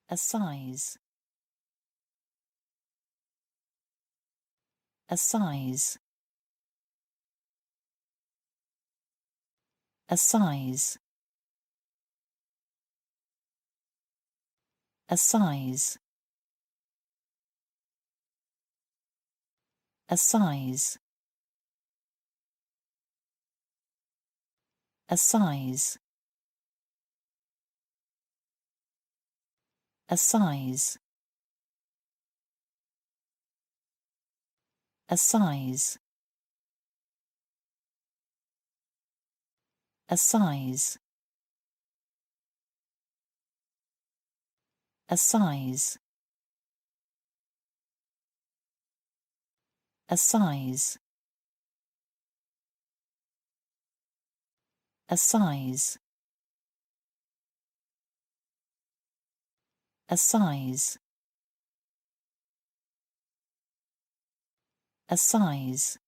a size, a size, a size, a size, a size, a size, a size, a size, a size, a size, a size, a size, a size, a size,